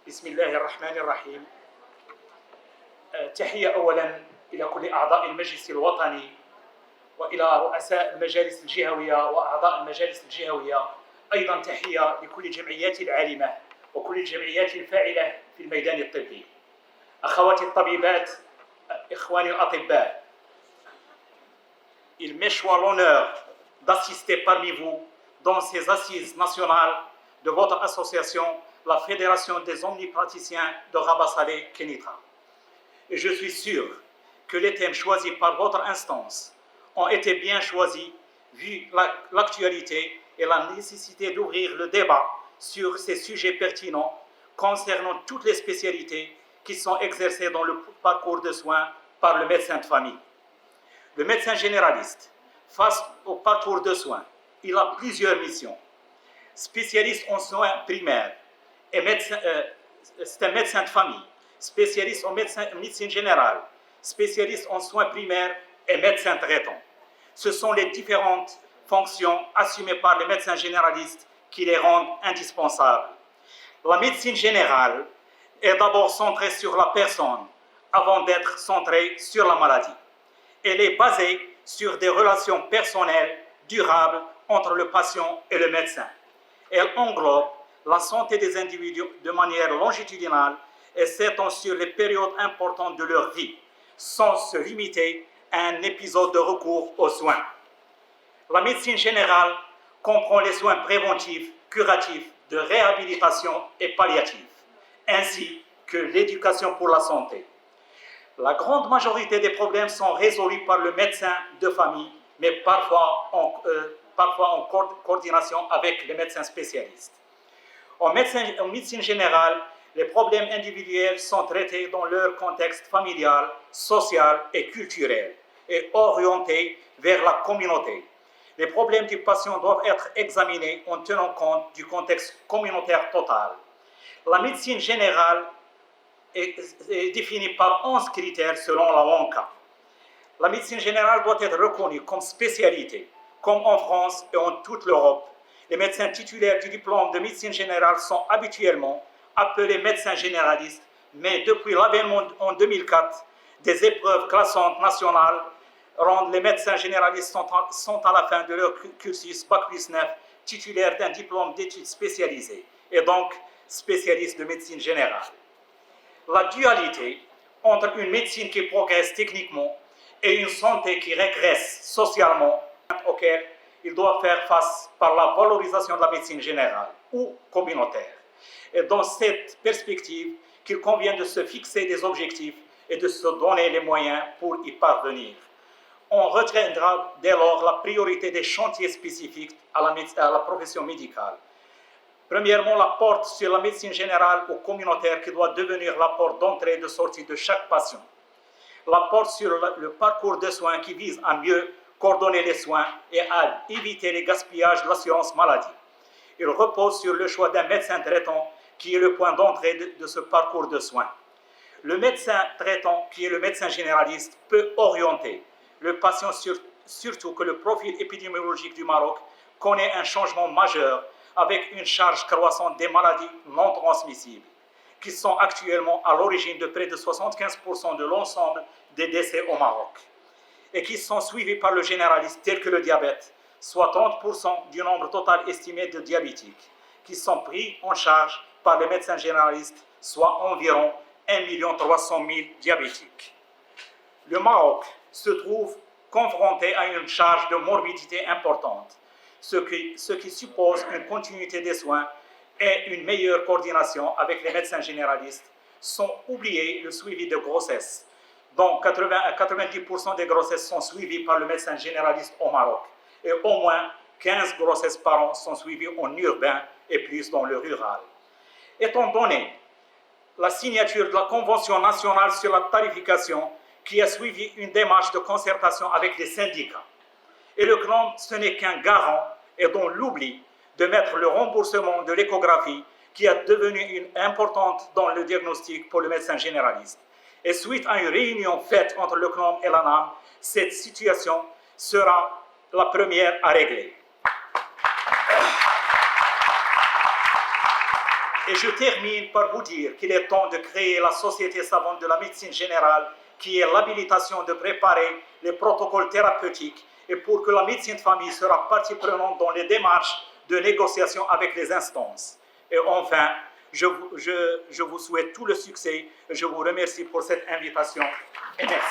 بسم الله الرحمن الرحيم. تحية أولا إلى كل أعضاء المجلس الوطني وإلى رؤساء المجالس الجهوية وأعضاء المجالس الجهوية. أيضا تحية لكل الجمعيات العالمة وكل الجمعيات الفاعلة في الميدان الطبي. أخواتي الطبيبات، إخواني الأطباء، il m'échoit l'honneur d'assister parmi vous dans ces assises nationales de votre association, la Fédération des omnipraticiens de Rabat Salé Kenitra. Et je suis sûr que les thèmes choisis par votre instance ont été bien choisis vu l'actualité et la nécessité d'ouvrir le débat sur ces sujets pertinents concernant toutes les spécialités qui sont exercées dans le parcours de soins par le médecin de famille. Le médecin généraliste, face au parcours de soins, il a plusieurs missions. Spécialiste en soins primaires, c'est un médecin de famille, spécialiste en médecine générale, spécialiste en soins primaires et médecin traitant. Ce sont les différentes fonctions assumées par les médecins généralistes qui les rendent indispensables. La médecine générale est d'abord centrée sur la personne avant d'être centrée sur la maladie. Elle est basée sur des relations personnelles durables entre le patient et le médecin. Elle englobe la santé des individus de manière longitudinale et s'étend sur les périodes importantes de leur vie, sans se limiter à un épisode de recours aux soins. La médecine générale comprend les soins préventifs, curatifs, de réhabilitation et palliatifs, ainsi que l'éducation pour la santé. La grande majorité des problèmes sont résolus par le médecin de famille, mais parfois en coordination avec les médecins spécialistes. En médecine générale, les problèmes individuels sont traités dans leur contexte familial, social et culturel et orientés vers la communauté. Les problèmes du patient doivent être examinés en tenant compte du contexte communautaire total. La médecine générale est définie par 11 critères selon la WONCA. La médecine générale doit être reconnue comme spécialité, comme en France et en toute l'Europe. Les médecins titulaires du diplôme de médecine générale sont habituellement appelés médecins généralistes, mais depuis l'avènement en 2004 des épreuves classantes nationales rendent les médecins généralistes sont à la fin de leur cursus Bac+9 titulaires d'un diplôme d'études spécialisées et donc spécialistes de médecine générale. La dualité entre une médecine qui progresse techniquement et une santé qui régresse socialement, auquel il doit faire face par la valorisation de la médecine générale ou communautaire. Et dans cette perspective, qu'il convient de se fixer des objectifs et de se donner les moyens pour y parvenir. On retiendra dès lors la priorité des chantiers spécifiques à la profession médicale. Premièrement, la porte sur la médecine générale ou communautaire qui doit devenir la porte d'entrée et de sortie de chaque patient. La porte sur le parcours de soins qui vise à mieux coordonner les soins et à éviter les gaspillages de l'assurance maladie. Il repose sur le choix d'un médecin traitant qui est le point d'entrée de ce parcours de soins. Le médecin traitant, qui est le médecin généraliste, peut orienter le patient, surtout que le profil épidémiologique du Maroc connaît un changement majeur avec une charge croissante des maladies non transmissibles, qui sont actuellement à l'origine de près de 75% de l'ensemble des décès au Maroc, et qui sont suivis par le généraliste tel que le diabète, soit 30% du nombre total estimé de diabétiques, qui sont pris en charge par les médecins généralistes, soit environ 1 300 000 diabétiques. Le Maroc se trouve confronté à une charge de morbidité importante, ce qui suppose une continuité des soins et une meilleure coordination avec les médecins généralistes, sans oublier le suivi de grossesse, dont 80 à 90% des grossesses sont suivies par le médecin généraliste au Maroc, et au moins 15 grossesses par an sont suivies en urbain et plus dans le rural. Étant donné la signature de la Convention nationale sur la tarification qui a suivi une démarche de concertation avec les syndicats, et le CNOM, ce n'est qu'un garant et dans l'oubli de mettre le remboursement de l'échographie qui est devenue importante dans le diagnostic pour le médecin généraliste. Et suite à une réunion faite entre le CNOM et l'ANAM, cette situation sera la première à régler. Et je termine par vous dire qu'il est temps de créer la Société savante de la médecine générale, qui est l'habilitation de préparer les protocoles thérapeutiques et pour que la médecine de famille sera partie prenante dans les démarches de négociation avec les instances. Et enfin, je vous souhaite tout le succès. Je vous remercie pour cette invitation et merci.